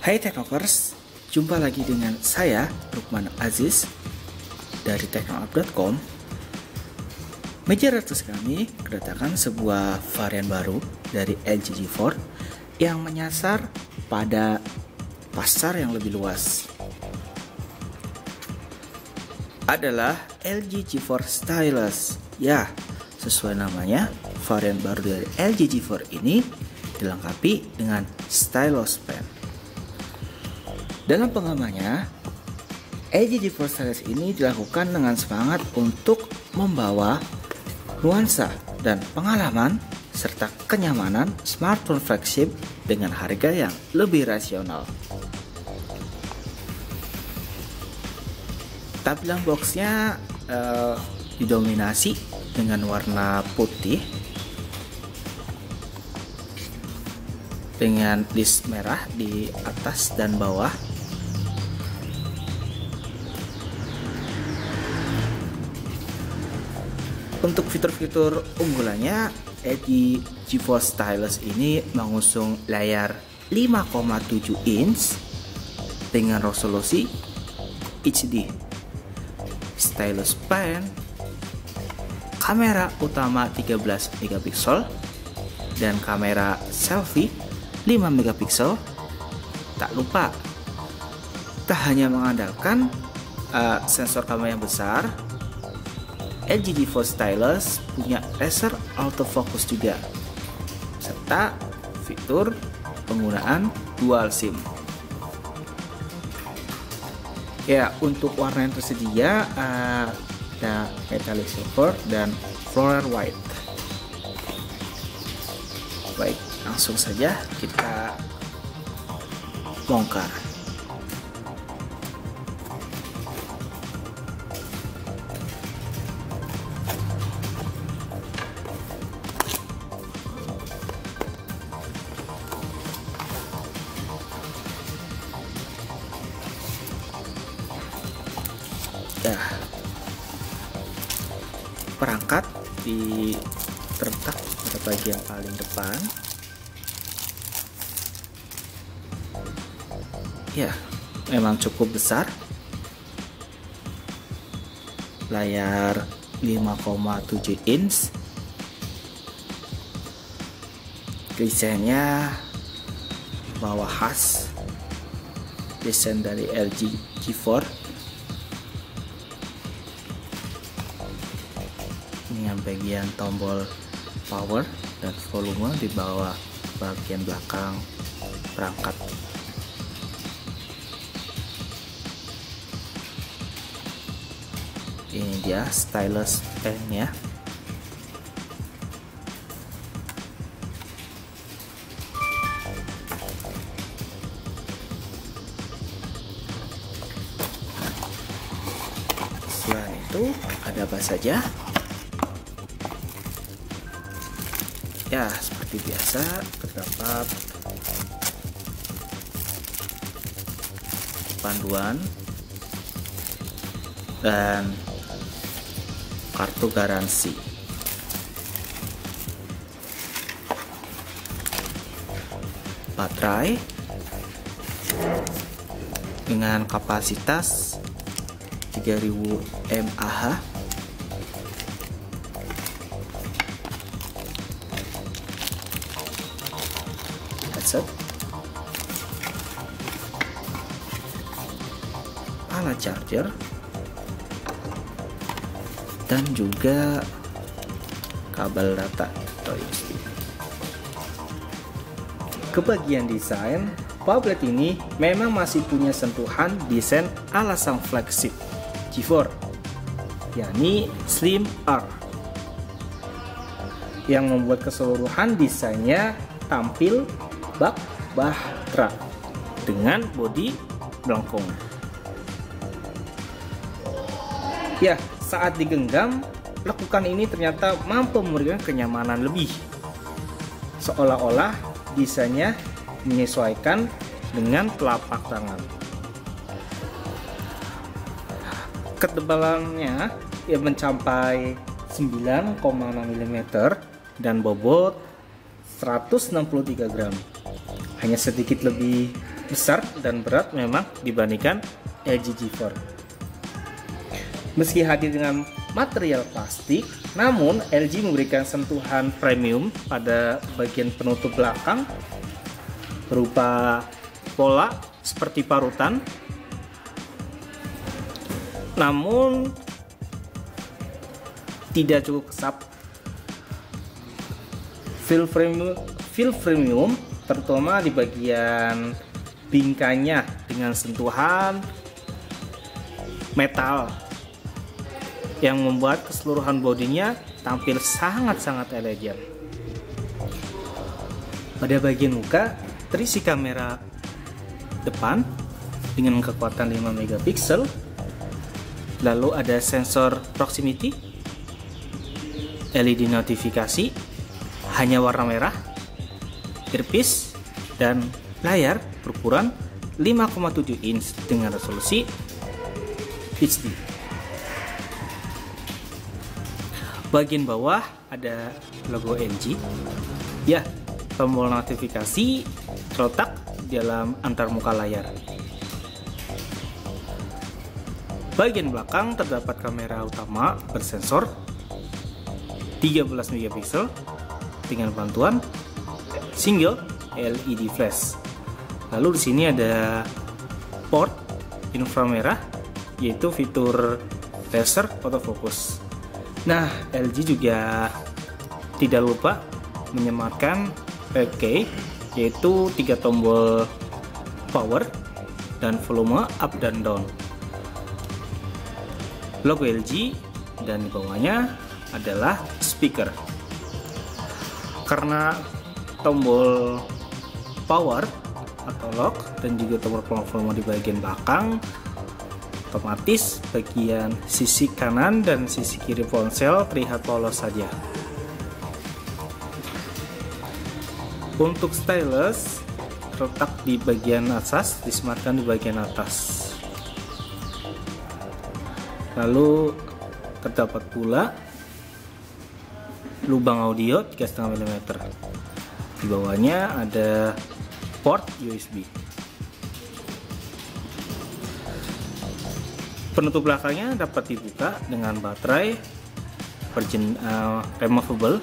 Hai Teknokers, jumpa lagi dengan saya Lukman Aziz dari teknoup.com. Meja ratus kami kedatangan sebuah varian baru dari LG G4 yang menyasar pada pasar yang lebih luas. Adalah LG G4 Stylus. Ya, sesuai namanya, varian baru dari LG G4 ini dilengkapi dengan stylus pen. Dalam pengembangannya, LG G4 Stylus ini dilakukan dengan semangat untuk membawa nuansa dan pengalaman serta kenyamanan smartphone flagship dengan harga yang lebih rasional. Tampilan boxnya didominasi dengan warna putih dengan list merah di atas dan bawah. Untuk fitur-fitur unggulannya, LG G4 Stylus ini mengusung layar 5,7 inch dengan resolusi HD, stylus pen, kamera utama 13 megapiksel dan kamera selfie 5 megapiksel. Tak lupa, tak hanya mengandalkan sensor kamera yang besar, LG G4 Stylus punya laser autofocus juga, serta fitur penggunaan dual SIM. Ya, untuk warna yang tersedia ada metallic silver dan floral white. Baik, langsung saja kita bongkar. Perangkat terletak pada bagian paling depan. Ya, memang cukup besar. Layar 5,7 inch. Desainnya bawah khas desain dari LG G4 dengan bagian tombol power dan volume di bawah bagian belakang perangkat. Ini dia stylus pennya. Selain itu ada apa saja? Ya, seperti biasa terdapat panduan dan kartu garansi. Baterai dengan kapasitas 3000 mAh. Alat charger dan juga kabel data atau USB. Ke bagian desain, tablet ini memang masih punya sentuhan desain ala sang flagship G4, yakni Slim R, yang membuat keseluruhan desainnya tampil bak bahtera dengan bodi melengkung. Ya, saat digenggam, lekukan ini ternyata mampu memberikan kenyamanan lebih. Seolah-olah desainnya menyesuaikan dengan telapak tangan. Ketebalannya mencapai 9,6 mm dan bobot 163 gram. Hanya sedikit lebih besar dan berat memang dibandingkan LG G4. Meski hadir dengan material plastik, namun LG memberikan sentuhan premium pada bagian penutup belakang berupa pola seperti parutan. Namun tidak cukup kesap. Feel premium terutama di bagian bingkainya dengan sentuhan metal yang membuat keseluruhan bodinya tampil sangat-sangat elegan. Pada bagian muka terisi kamera depan dengan kekuatan 5 megapiksel. Lalu ada sensor proximity, LED notifikasi, hanya warna merah, earpiece, dan layar berukuran 5,7 inch dengan resolusi HD. Bagian bawah ada logo LG. Ya, tombol notifikasi terletak di dalam antarmuka layar. Bagian belakang terdapat kamera utama bersensor 13 megapiksel dengan bantuan single LED flash. Lalu di sini ada port inframerah, yaitu fitur laser autofocus. Nah, LG juga tidak lupa menyematkan 5K, yaitu 3 tombol power dan volume up dan down. Logo LG dan di bawahnya adalah speaker. Karena tombol power atau lock dan juga tombol volume di bagian belakang, otomatis bagian sisi kanan dan sisi kiri ponsel terlihat polos saja. Untuk stylus terletak di bagian atas, disematkan di bagian atas. Lalu terdapat pula lubang audio 3,5 mm. Di bawahnya ada port USB. Penutup belakangnya dapat dibuka dengan baterai removable.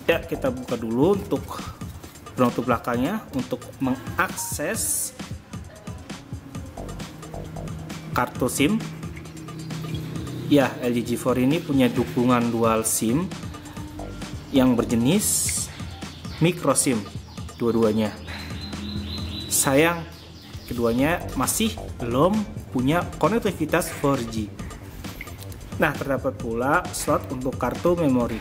Ya, kita buka dulu untuk penutup belakangnya untuk mengakses kartu SIM. Ya, LG G4 ini punya dukungan dual SIM yang berjenis micro SIM dua-duanya. Sayang, keduanya masih belum punya konektivitas 4G. Nah, terdapat pula slot untuk kartu memori.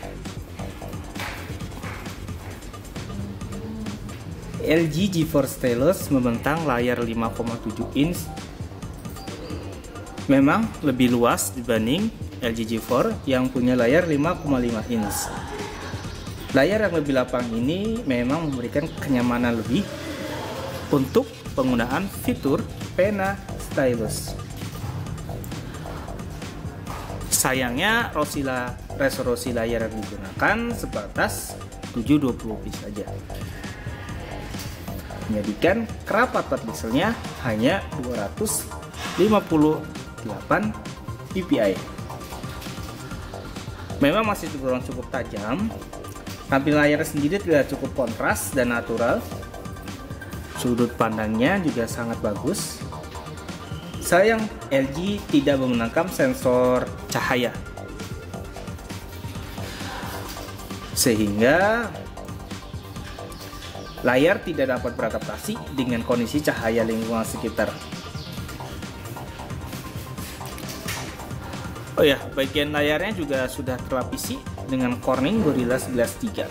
LG G4 Stylus membentang layar 5,7 inch. Memang lebih luas dibanding LG G4 yang punya layar 5,5 inch. Layar yang lebih lapang ini memang memberikan kenyamanan lebih untuk penggunaan fitur pena stylus. Sayangnya resolusi layar yang digunakan sebatas 720p saja, menjadikan kerapat pikselnya hanya 258 ppi. Memang masih tergolong cukup tajam. Tampilan layar sendiri tidak cukup kontras dan natural. Sudut pandangnya juga sangat bagus. Sayang, LG tidak menggunakan sensor cahaya, sehingga layar tidak dapat beradaptasi dengan kondisi cahaya lingkungan sekitar. Oh ya, bagian layarnya juga sudah terlapisi dengan Corning Gorilla 11 3.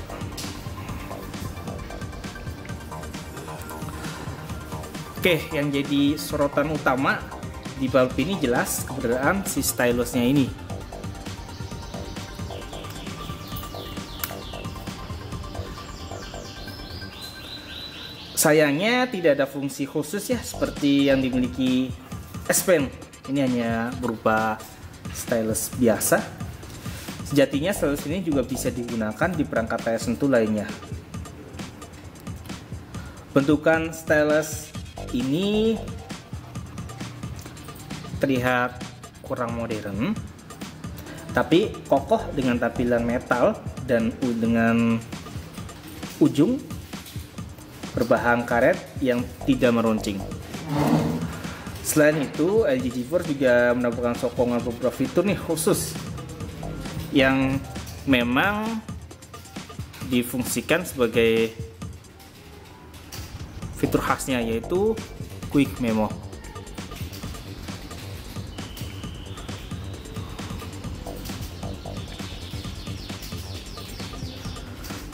Oke, yang jadi sorotan utama di bulb ini jelas keberadaan si stylusnya ini. Sayangnya tidak ada fungsi khusus ya seperti yang dimiliki S Pen. Ini hanya berupa stylus biasa, Sejatinya stylus ini juga bisa digunakan di perangkat layar sentuh lainnya. Bentukan stylus ini terlihat kurang modern, tapi kokoh dengan tampilan metal dan dengan ujung berbahan karet yang tidak meruncing. Selain itu, LG GeForce juga menawarkan sokongan beberapa fitur nih khusus yang memang difungsikan sebagai fitur khasnya, yaitu Quick Memo.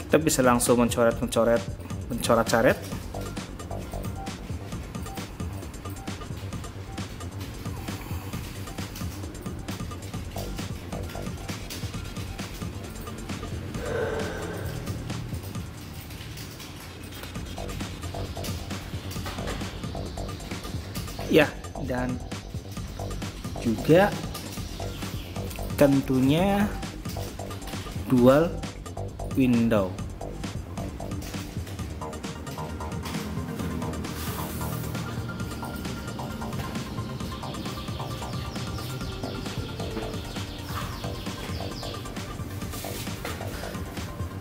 Kita bisa langsung mencoret-coret. Ya, dan juga tentunya dual window.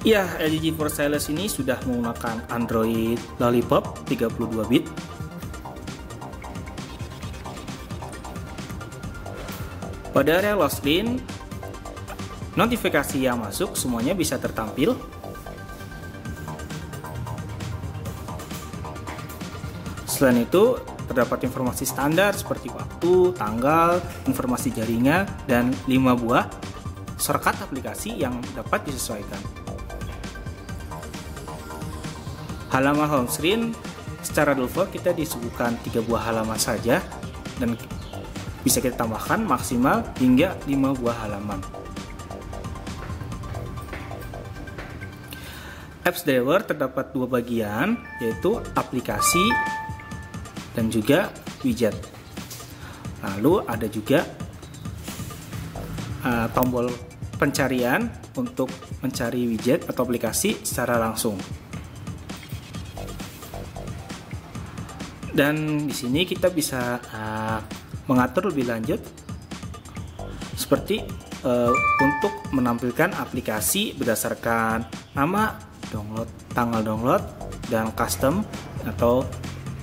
Ya, LG GeForce Stylus ini sudah menggunakan Android Lollipop 32 bit. Pada area lock screen, notifikasi yang masuk semuanya bisa tertampil. Selain itu, terdapat informasi standar seperti waktu, tanggal, informasi jaringan, dan 5 buah shortcut aplikasi yang dapat disesuaikan. Halaman home screen, secara default kita disuguhkan 3 buah halaman saja, dan bisa kita tambahkan maksimal hingga 5 buah halaman. Apps Drawer terdapat 2 bagian, yaitu aplikasi dan juga widget. Lalu ada juga tombol pencarian untuk mencari widget atau aplikasi secara langsung. Dan di sini kita bisa mengatur lebih lanjut seperti untuk menampilkan aplikasi berdasarkan nama, download, tanggal download, dan custom atau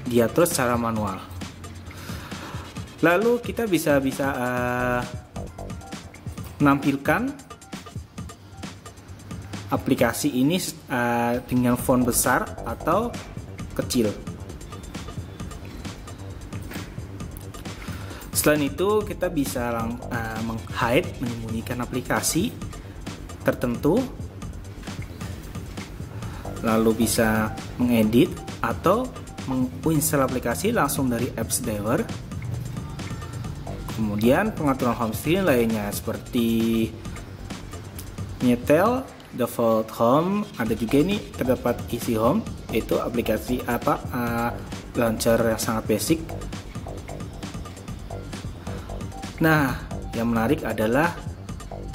diatur secara manual. Lalu kita bisa menampilkan aplikasi ini dengan font besar atau kecil. Selain itu, kita bisa meng-hide, menyembunyikan aplikasi tertentu, lalu bisa mengedit atau menginstal aplikasi langsung dari Apps Drawer. Kemudian pengaturan home screen lainnya seperti nyetel, default home, ada juga ini terdapat easy home, yaitu aplikasi launcher yang sangat basic. Nah, yang menarik adalah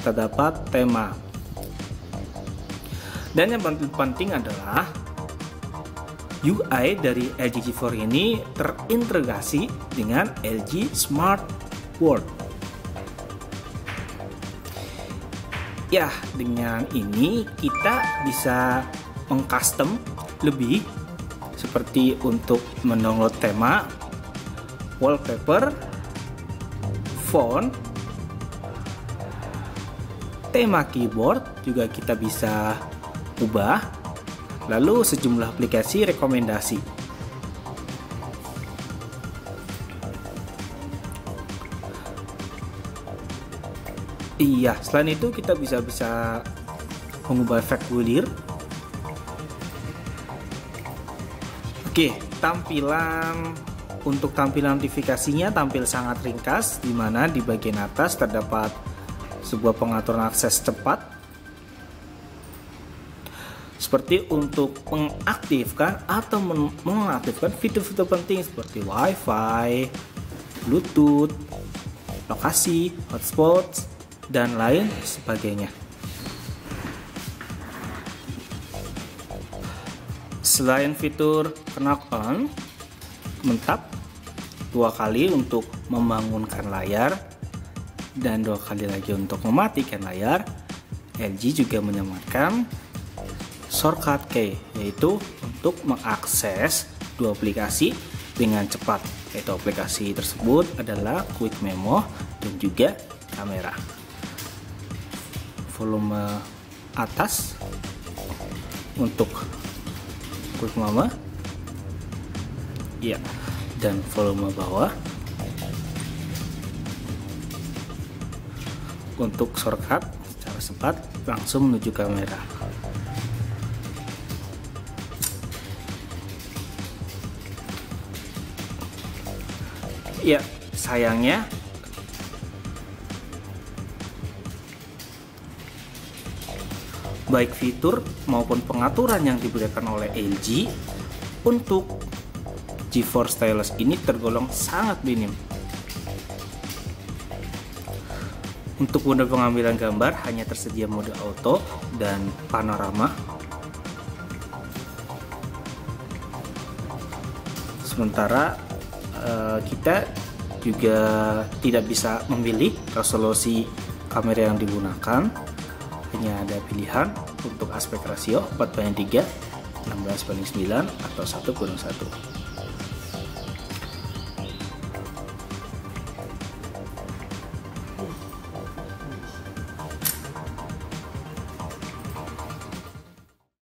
terdapat tema. Dan yang paling penting adalah UI dari LG GeForce ini terintegrasi dengan LG Smart World. Ya, dengan ini kita bisa mengcustom lebih, seperti untuk mendownload tema, wallpaper, font, tema keyboard juga kita bisa ubah, lalu sejumlah aplikasi rekomendasi. Iya, selain itu kita bisa mengubah efek bulir. Oke, untuk tampilan notifikasinya tampil sangat ringkas, di mana di bagian atas terdapat sebuah pengaturan akses cepat, seperti untuk mengaktifkan atau mengaktifkan fitur-fitur penting seperti WiFi, Bluetooth, lokasi, hotspot, dan lain sebagainya. Selain fitur knock on, mentap 2 kali untuk membangunkan layar dan 2 kali lagi untuk mematikan layar, LG juga menyamakan shortcut key, yaitu untuk mengakses 2 aplikasi dengan cepat, yaitu aplikasi tersebut adalah Quick Memo dan juga kamera. Volume atas untuk Quick Memo, ya, dan volume bawah untuk shortcut secara cepat langsung menuju kamera. Ya, sayangnya baik fitur maupun pengaturan yang diberikan oleh LG untuk GeForce Stylus ini tergolong sangat minim. Untuk mode pengambilan gambar hanya tersedia mode auto dan panorama. Sementara kita juga tidak bisa memilih resolusi kamera yang digunakan. Hanya ada pilihan untuk aspek rasio 4:3, 16:9 atau 1:1.